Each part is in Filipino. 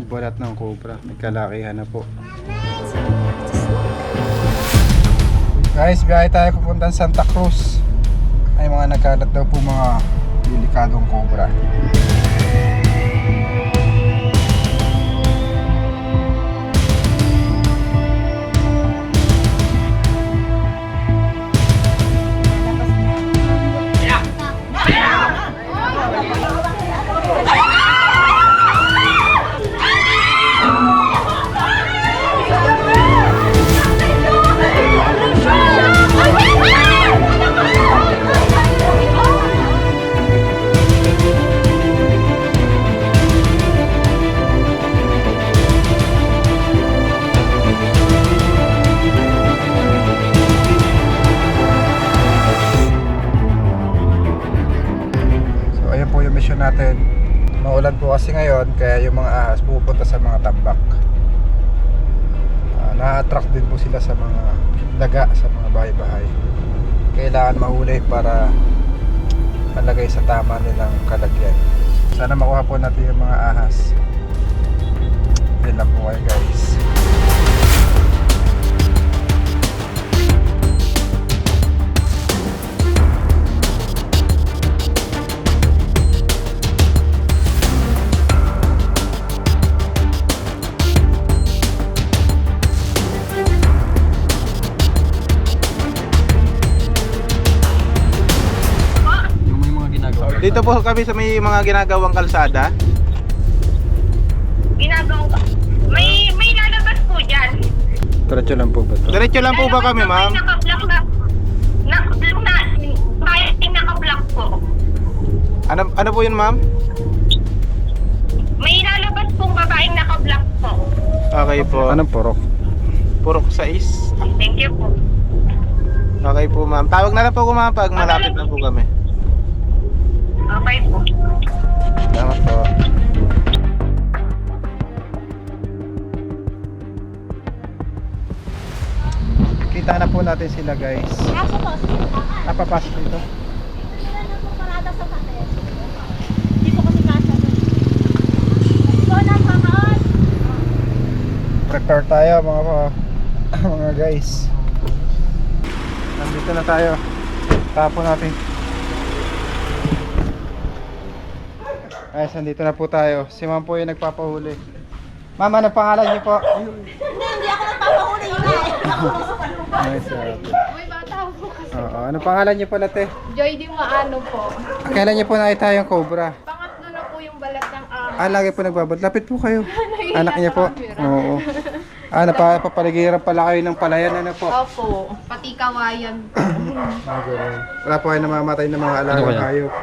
Balat ng cobra, may kalakihan na po. Guys, biyahe tayo pupuntang Santa Cruz. Ay mga nagkalat daw po mga delikadong cobra. Natin maulan po kasi ngayon, kaya yung mga ahas pupunta sa mga tambak. Na-attract din po sila sa mga daga, sa mga bahay-bahay. Kailangan mahuli para malagay sa tama nilang kalagyan. Sana makuha po natin yung mga ahas. Yun lang po kayo guys. Dito po kami sa may mga ginagawang kalsada. Ginagawang ka. May lalabas po dyan. Diretso lang po ba ito? Diretso lang po ba kami, ma'am? Naka-block po. Ano po yun, ma'am? May lalabas pong babaeng naka-block po. Okay po. Anong purok? Purok 6. Thank you po. Okay po, ma'am. Tawag na lang po ko, ma'am, pag malapit na po kami. Okay po. Salamat po. Kita na po natin sila guys. Kaso po, Napapasok dito. sila na po parada sa tabi. Hindi po kasi kasya doon. Ikaw na pakaon. Prepare tayo mga guys. Nandito na tayo. Tapo natin. Guys, nandito na po tayo. Si ma'am po yung nagpapahuli. Ma'am, ano pangalan niyo po? Hindi ako nagpapahuli yun eh. Nice. May bata po kasi. Oo, ano pangalan niyo po ate? Joy Di Maano po. Kailan niyo po nakita yung cobra? Pangatlo na po yung balat ng Lagi po nagbabad. Lapit po kayo. Anak niya po. Oo. Napapaligiran pala kayo ng palayan, ano po? Opo, pati kawayan po. Wala po kayo namamatay ng mga alagang hayop.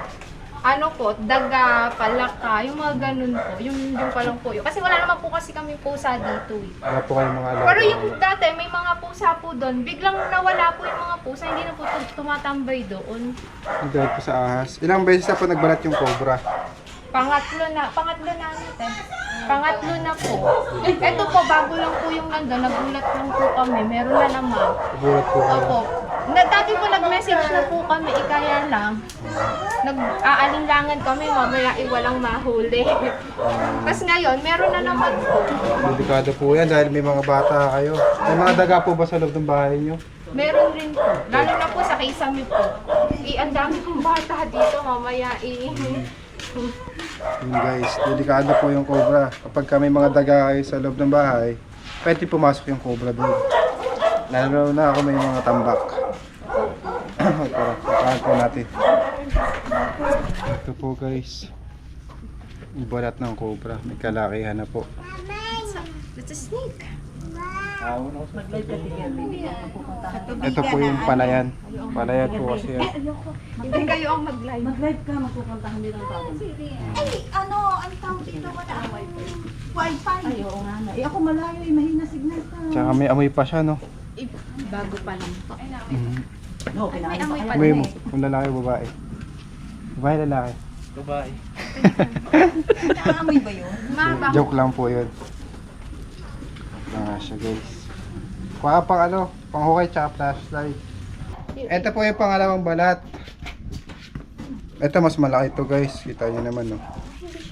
Ano po, daga, palaka, yung mga ganun po. Yung pa lang po yun. Kasi wala naman po kasi kami pusa dito eh. Wala po kayong mga alagang Pero yung dati, may mga pusa po doon. Biglang nawala po yung mga pusa, hindi na po tumatambay doon. Hindi po sa ahas. Ilang beses na po nagbalat yung cobra? Pangatlo na natin. Pangatlo na po. Ito po, bago lang po yung nandun, nagulat lang po kami. Meron na naman. Nagulat po kayo. Opo. Dati po nag-message na po kami, kaya lang. Nag-aalinlangan kami, mamaya walang mahuli. Tapos ngayon, meron na naman po. Delikado po yan dahil may mga bata kayo. May mga daga po ba sa loob ng bahay niyo? Meron rin po. Lalo na po sa Kisame po. Ang dami pong bata dito, mamaya Yun guys, delikado po yung cobra. Kapag may mga daga kayo sa loob ng bahay, pwede pumasok yung cobra doon. Lalo na ako may mga tambak. Tara, puntahan po natin. Ito po guys, yung balat ng cobra, may kalakihan na po. It's a snake. Ito po yung palayan. Palayan po kasi yan. Hindi kayo ang mag-live. Mag-live ka, mapupuntahan din ang tawag. Ay, ano, ang tawag dito ba na? Wi-Fi. Ay, oo nga na. Ako malayo, mahina signal ka. Tsaka may amoy pa siya, no? Bago pa lang po. No, May amoy pa Amoy lang. mo, kung lalaki o babae. Babae, lalaki. Nakaamoy ba yun? Mabaho. Joke lang po yun. Siya guys. Kuha pang panghukay tsaka flashlight. Ito po yung pangalawang balat. Ito mas malaki to guys. Kita nyo naman no.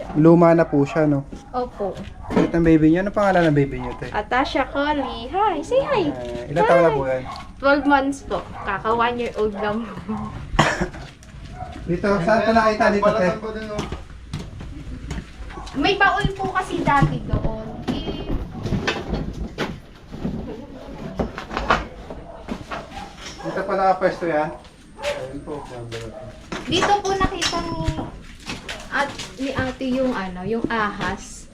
siya. Luma na po siya, no? Opo. Ito ang baby niyo. Ano pangalan ng baby niyo, te? Atasha Collie. Hi, say hi. Ilang taon na po yan? 12 months po. Kaka 1 year old lang. Dito, saan ito nakita dito, te? May baul po kasi dati doon. Dito pa nakapwesto yan? Ayun po. Dito po nakita ni ate yung yung ahas.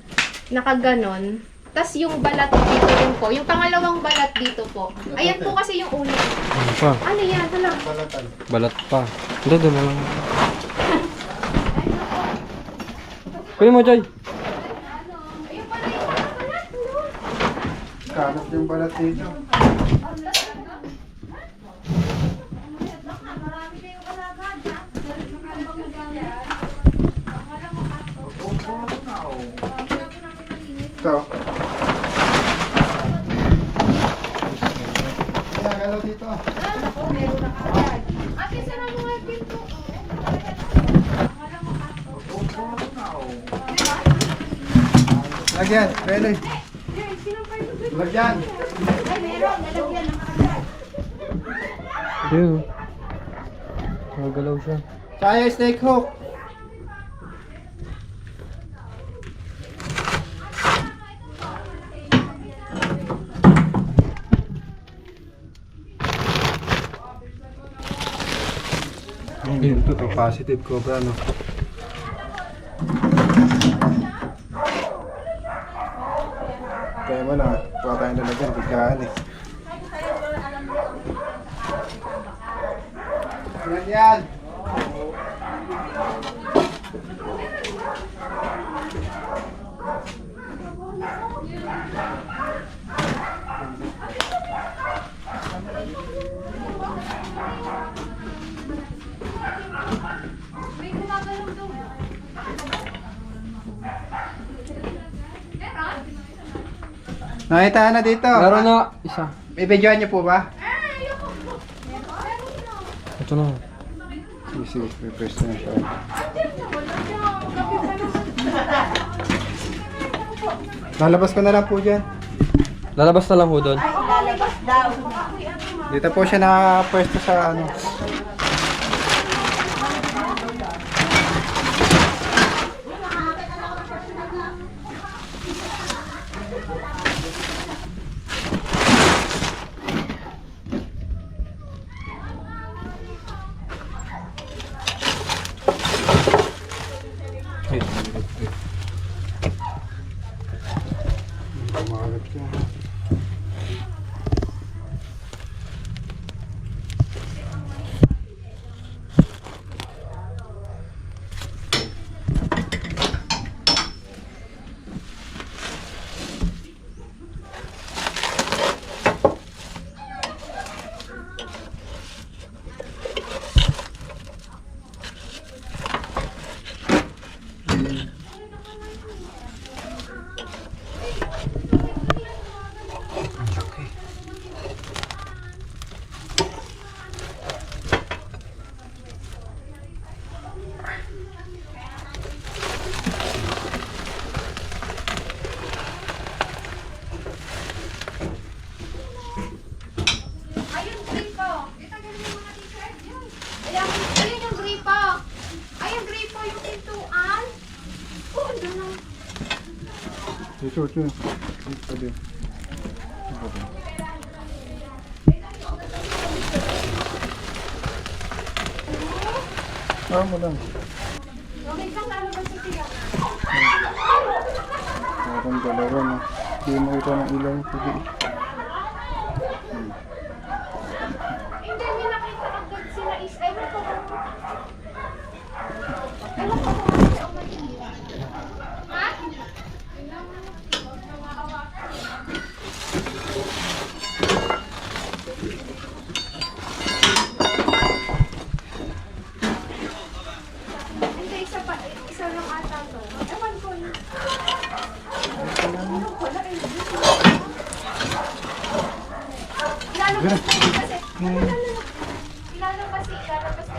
Nakaganon. Tas yung balat dito rin po. Yung pangalawang balat dito po. Ayan po kasi yung una. Ano pa? Ano yan? Hala. Balat pa. Hindi, doon na lang. Kunin mo, Joy. Ayun pala yung balat. No? Kalat yung balat dito. Ito. Nagalaw dito. Ate, sarang mga pinto. Lagyan, pwede. Lagyan. Ayun. Nagalaw siya. Kaya snake hook. Yun to, positive cobra, no? Kaya mo lang, kuha tayong lalagyan, biglaan eh. Yan! Nakita na dito. Meron na. Isa. May videoan niyo po ba? Ito na. Sige, may pwesto na siya. Lalabas ko na lang po dyan. Lalabas na lang ho doon. Dito po siya nakapwesto sa ano. Ay, Umagat ka. Ayun, gripo. Itanggalin mo muna dito. Ayan, ayun yung gripo. Ayun, gripo yung pintuan. Oh, ano na. Dito, dito. Dito, dito. Mo lang. Okay lang, lalabas sa tiya. Parang dalawa na. Hindi mo ito ng ilaw. Sige. Hindi, may nakita agad sila is, ay, naku. Ewan ko kung ano ang manila. Ha? Hindi, isa lang ata to. Ewan ko yun. Ewan ko na, eh. Ilalabas kasi. Ilalabas nila kasi.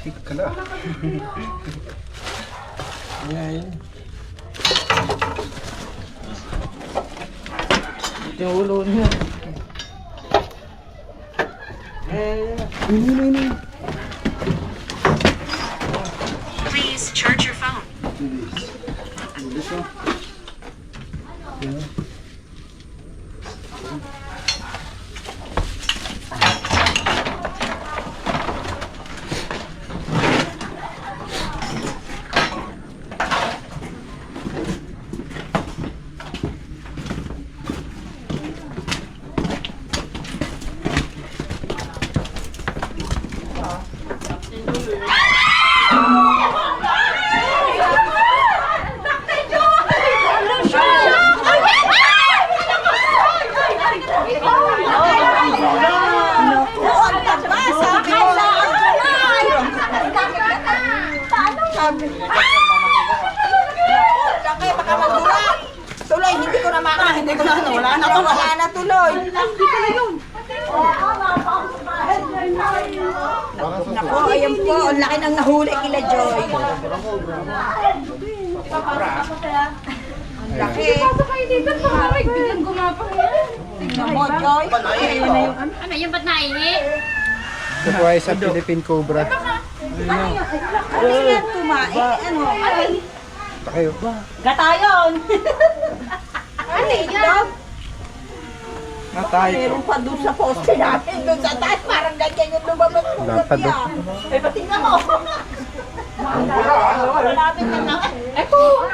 Tik ka na. Ayan. Ito yung ulo niya. Please charge your phone. Laki, baka magdura. Tuloy, hindi ko na wala na tuloy. Hindi pala yun. Naku, ayan po, ang laki ng nahuli kila Joy. Ang laki. Tingnan mo, Joy. Ano yung ba't naihi? Ito po ay sa Philippine Cobra. Ano yan, tumae? Ano? Tayo. Gatayon! Ano yan? Natay. Meron pa doon sa poste natin, doon sa taas, parang ganyan yung lumabas ko Lapad, gabi ah. Eh, pati na mo. Malapit na na. Eh po!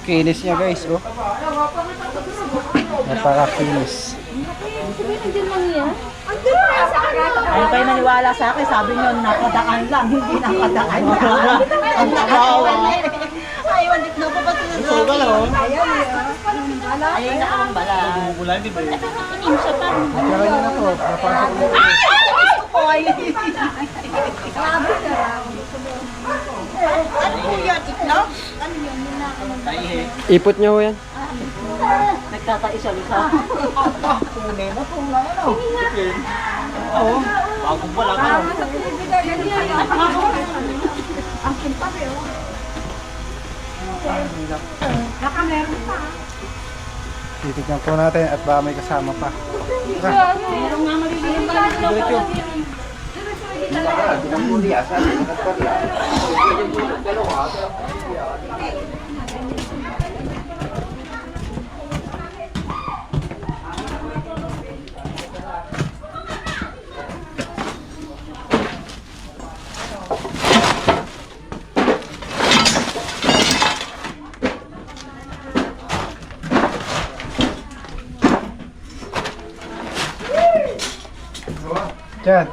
Kinis niya guys, oh. Napaka-kinis. Ayaw kayo maniwala sa akin, sabi nyo nakadaan lang, hindi nakadaan lang. Ang nakawa. Ayaw, hindi na pa pati na sa akin. Ayaw na ang bala. Insa pa. Kaya niya na to. Napasok mo. Oy! Ano po yun? Itlog? Ano yun? Ipot niya ho yan. Nagkakaisa-isa. Kunin mo kung lang ano. Oo. Bagong pala ka. Ang kimpa ba yun? Baka meron pa. Titignan po natin at baka may kasama pa. Meron nga maliliyan pa. Diyan.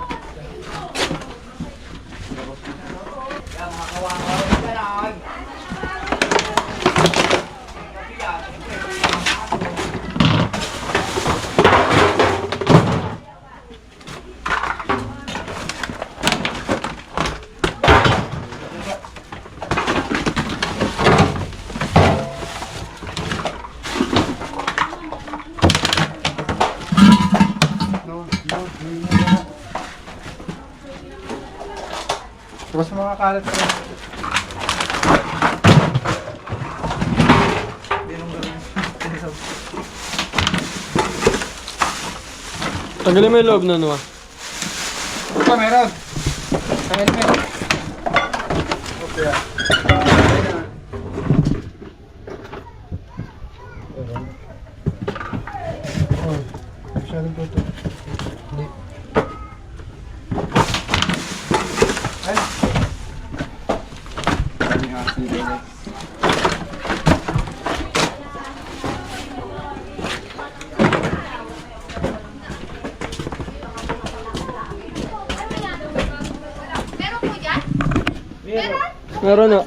Tapos mga kalat ko. Tanggalin mo yung loob na ano ah. Ito pa meron. Sa helmet. Okay. Oh, masyadong to. Hindi. Ay. Meron po dyan? Meron o.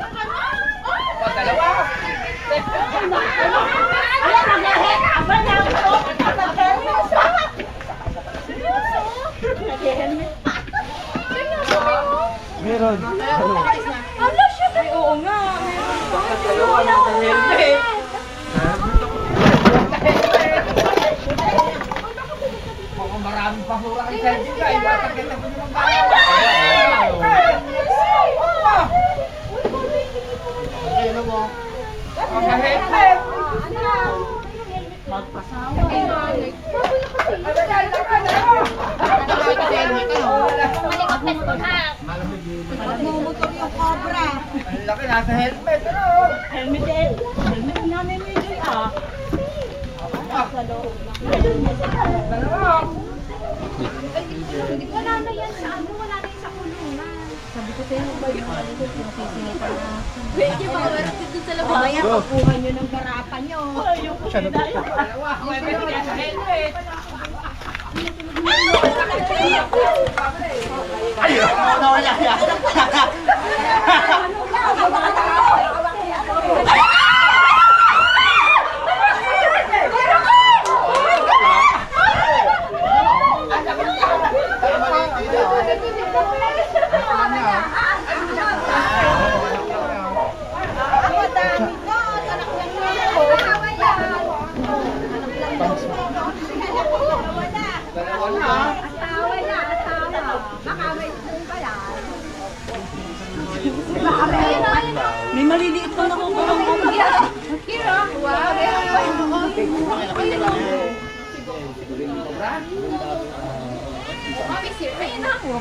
Meron. Helmet din. Helmet nga ni Joy ah. Sa loob. Wala na yan sa ano, wala na yan sa kulungan. Sabi ko sa'yo, ba yung sinisinipan na. Pwede ba? Dito sa labas. Kaya pagkuha nyo ng garapan nyo. Yung kusina yun. May binigyan sa helmet. May maliliit pa nakukulong ko.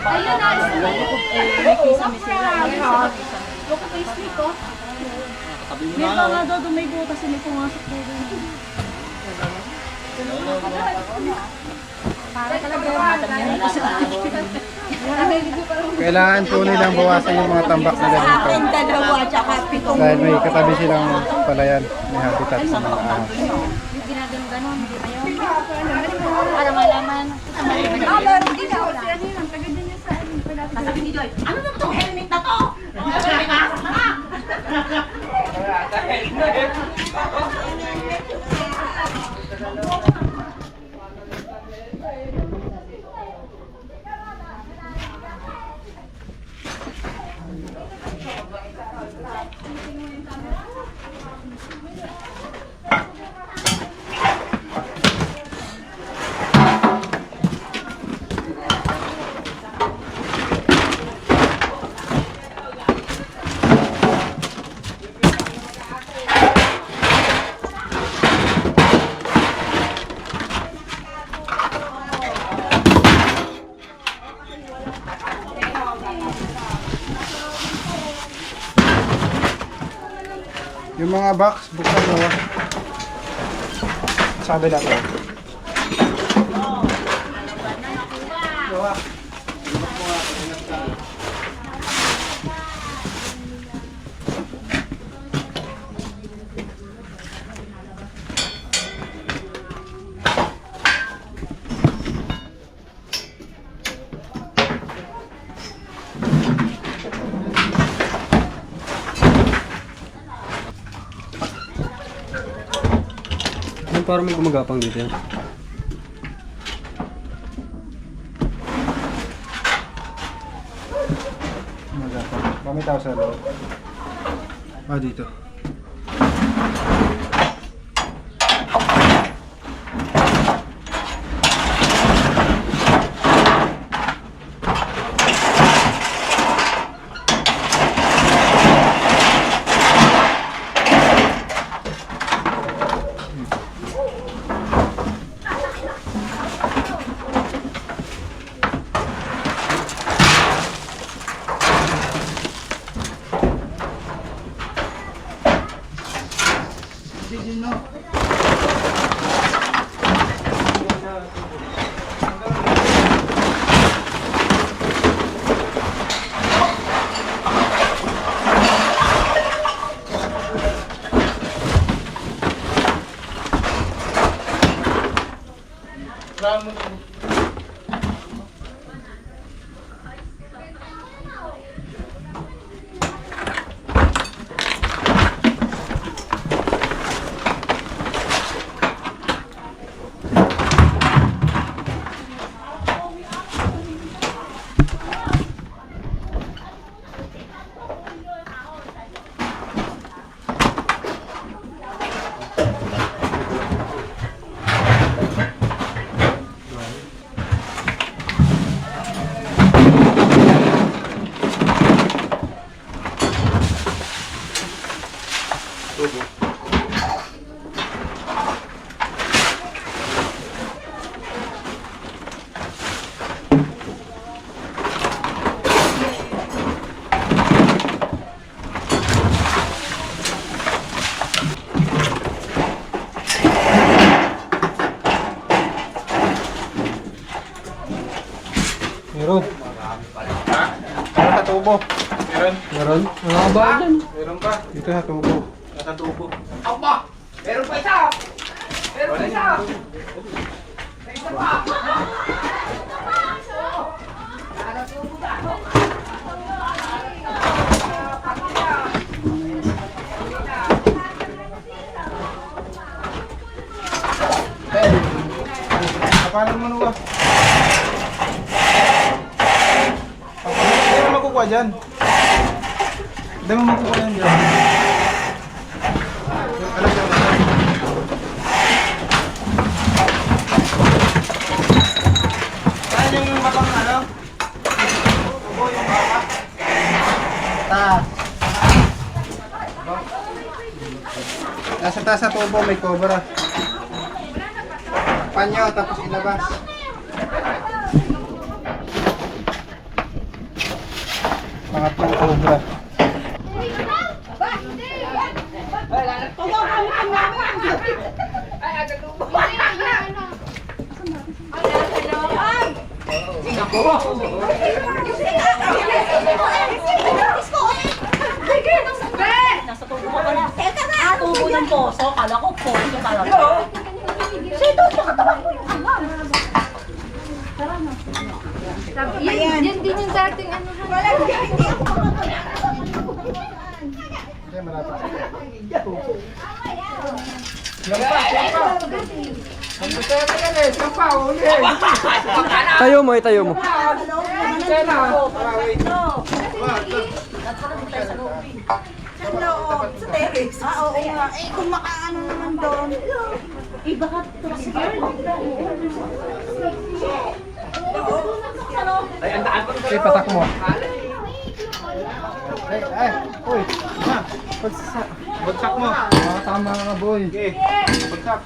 Ayun na. May kisame sila. May mga doon, may butas may pumasok doon. Para talaga matangyan ko sa Kailangan po nilang bawasan yung mga tambak na ganito. akin dalawa, tsaka pitong Dahil may katabi silang palayan, may habitat sa mga ahas. Yung ginaganon-ganon. Para malaman. hindi na wala. Sabi ni Joy, ano naman itong helmet na to? Yung mga box, buksan mo. Sabi lang ko. Parang may gumagapang dito yan. Kami tao sa loob. Ah, dito. tubo. Meron? Mga ba dyan? Meron pa. Dito sa tubo. Sa tubo. Kapalan mo na. Hindi mo makukuha dyan. Hindi mo makukuha yan dyan. Alam mo. Saan yung mapang ano? Tubo yung mapa. Taas. Nasa taas sa tubo may cobra. Panyo tapos ilabas. Pangatlong cobra. Nasa tubo ko pala. Tubo ng poso. Kala ko poso talaga. Yan din yung dating ano. Hindi, malapit. Tayo mo, itayo mo. Sa loob, sa terrace. Oo nga. Eh, kung makaano naman doon. Eh, baka scared. Ay, patak mo. Ay, uy. Ma, bagsak mo. Tama nga, boy. Okay, bagsak.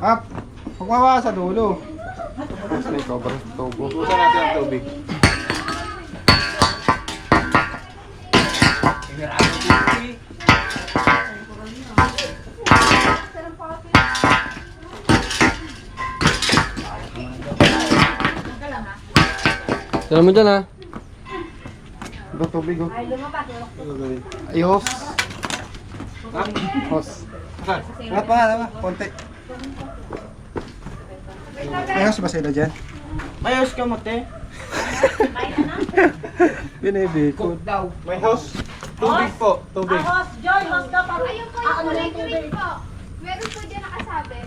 Up. Pagwawa sa dulo. May cobra sa tubo. Tubusan natin ang tubig. Tira mo dyan ha. Ito tubig, oh. Ay, hose. Ha? Hose. Angat pa nga, naman. Konti. May hose ba sila dyan? May hose ka mo, te. Binibikod. May hose. Tubig po. Tubig. Host, Joy, host ka pa. Ayun po yung kulay green po. Meron po dyan nakasabi.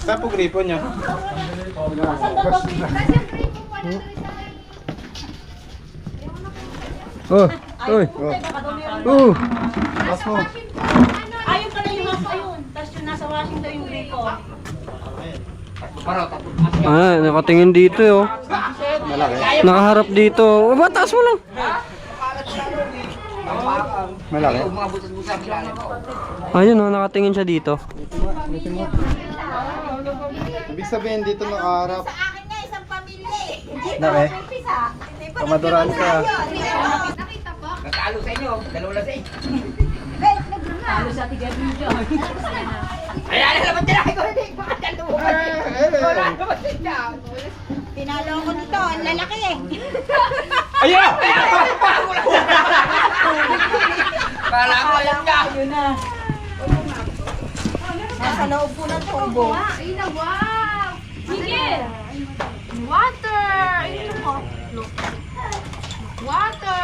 Saan po gripo niya? Tapos yung green po wala na rin sa kayo. Oh, oy. Oh. Tapos mo. Ayun pala yung host ayun. Tapos yung nasa Washington yung gripo. Ah, nakatingin dito oh. Malaki. Nakaharap dito. Oh, taas mo lang. Malaki. Ayun oh, nakatingin siya dito. Ibig sabihin dito nakaharap. Sa akin nga, isang pamilya eh. Laki. Kamaduraan ka. Nakita po? Natalo sa inyo. Dalawa lang sa inyo. Talo sa tiga video. Ayan, naman din ako. Hindi, baka dalawa. Wala naman din dyan. Tinalo ko nito, ang lalaki eh. Ayan! Kala ko alam ka. Yun na. Nasa loob po ng tubo. Ayun na, wow! Sige! Water! Ayun po. Water!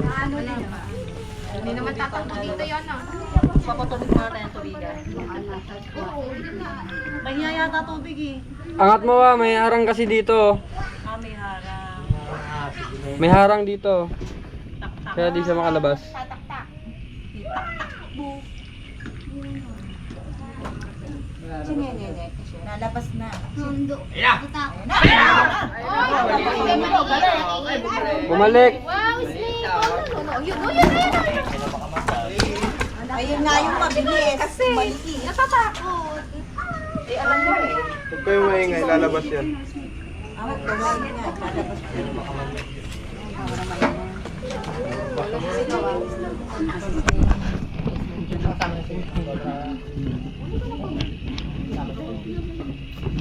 Ano na ba? Hindi naman tatakbo dito yan ah. Papatubig muna tayo ng tubigan. May yata tubig eh. Angat mo ba, may harang kasi dito. Ah, may harang. May harang dito. Kaya di siya makalabas. Nalabas na. Bumalik. Wow, snake! Yun, yun, yun! Ayun nga yung mabilis. Maliki. Natatakot. Huwag kayo maingay, lalabas yan. Awat ko nga yun nga. Lalabas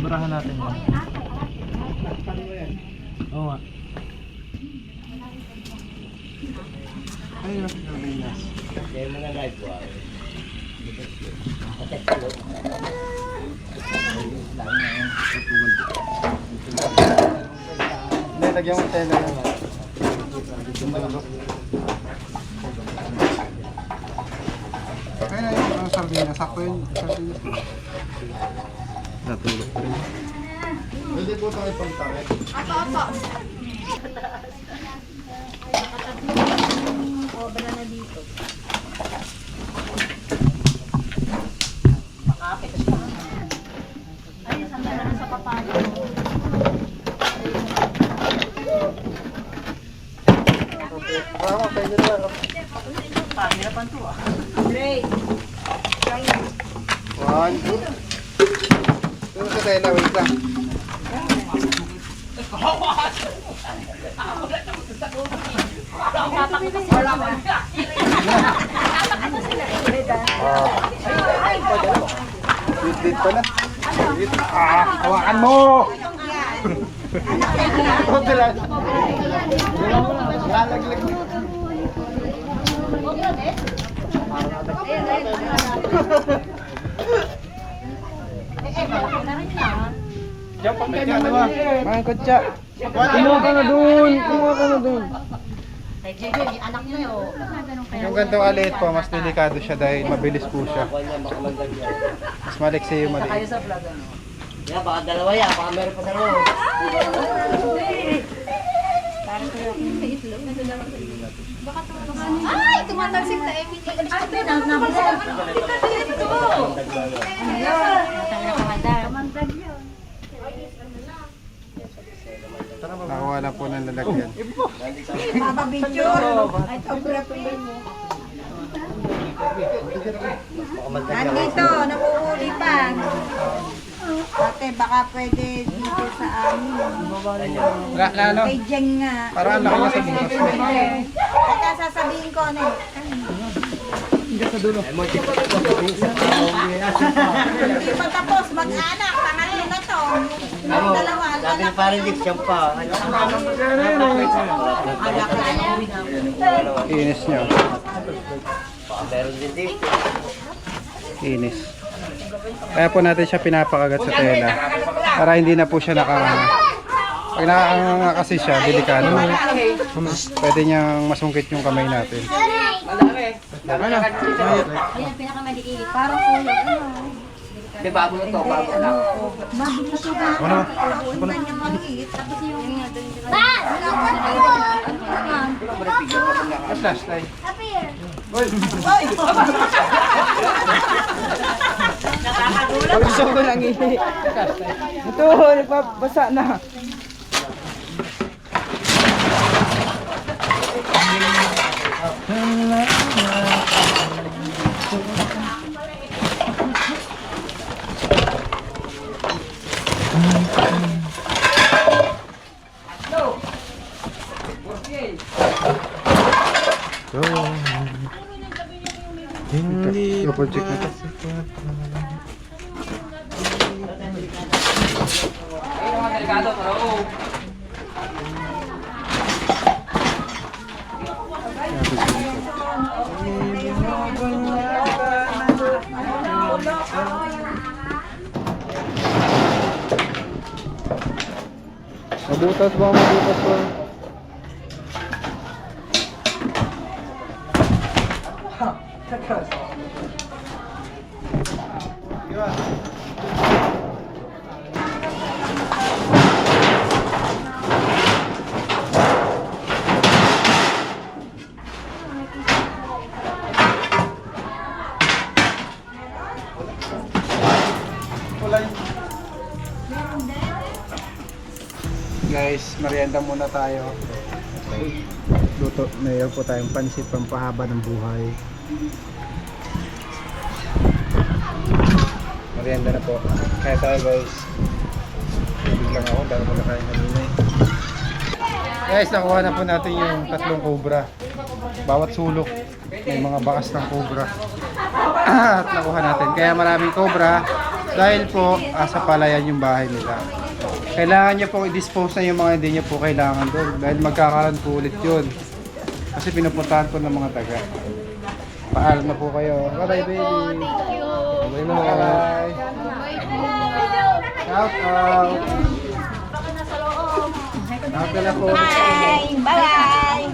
Barahan natin yan. Oo nga. Ayun, sardinas. Kaya mo na live po. Hindi, lagyan mo tayo na lang. Kaya na yung sardinas. Sakto yun. Sardinas. Natulog pa rin. Hindi po tayo pang-takit. Obra na dito. Ay, sanda na sa papaya. Bravo, kayo na lang. Pahirapan to ah. Great. 1, 2. Ito sa tela, wait lang. Sweet pala. Sweet. Hawakan mo! Huwag na lang. Lalaglag mo. Mga kutsa. Kumuha ka na dun. Kumuha ka na dun. Anak mo yun. Yung ganito kaliit po, mas delikado siya dahil mabilis po siya. Mas maliksi yung maliit. Sa vlog ano. Yeah, baka dalawa yan. Baka meron pa dalawa. Ay, tumatalsik na Emily. Ate, na-vlog. Nakuha na po ng lalagyan. Papa-picture. Ay, autography. Nandito, nakuhuli pa. Ate, baka pwede dito sa amin. Lalo? Kay Jeng nga. Para ang laki niya sa bukas mo. Kaya sasabihin ko ano eh. Hindi pa tapos, mag-anak. Pangatlo na to. Yung dalawa, Sabi na parang Dick, siyang pa. Inis niya. Baka meron din dito. Inis. Kaya po natin siya pinapakagat sa tela. Para hindi na po siya nakanganga. Pag nakanganga kasi siya, delikado. Pwede niyang masungkit yung kamay natin. Ano? Ayan, pinakamaliit. Parang kulo. May bago na to, bago na. Mabilis yung Ano? Una niya maliit. Tapos yung... Ang flashlight. Gusto ko lang ito, nagpapasa na. Hindi. Double check na to. Mabutas ba? Mabutas ba? Guys, merienda muna tayo. Luto, mayroon po tayong pansit pampahaba ng buhay. Merienda na po. Kaya tayo guys. Tubig lang ako, dahil wala kain kanina eh. Guys, nakuha na po natin yung 3 cobra. Bawat sulok, may mga bakas ng cobra. At nakuha natin. Kaya maraming cobra, Dahil po, sa palayan yung bahay nila. Kailangan niyo po i-dispose na yung mga hindi niyo po kailangan doon. Dahil magkakaroon po ulit yun. Kasi pinupuntahan po ng mga taga. Paalam na po kayo. Bye-bye, baby. Thank you. Bye na. Bye. Shout out. Shout out na po. Hi! Bye-bye!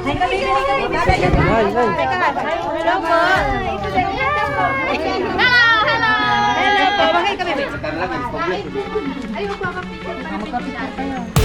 Hi, kami! Ay, ay. Hello po. Hello. Hello po! Bakit kami? Ay, magpapapicture pa.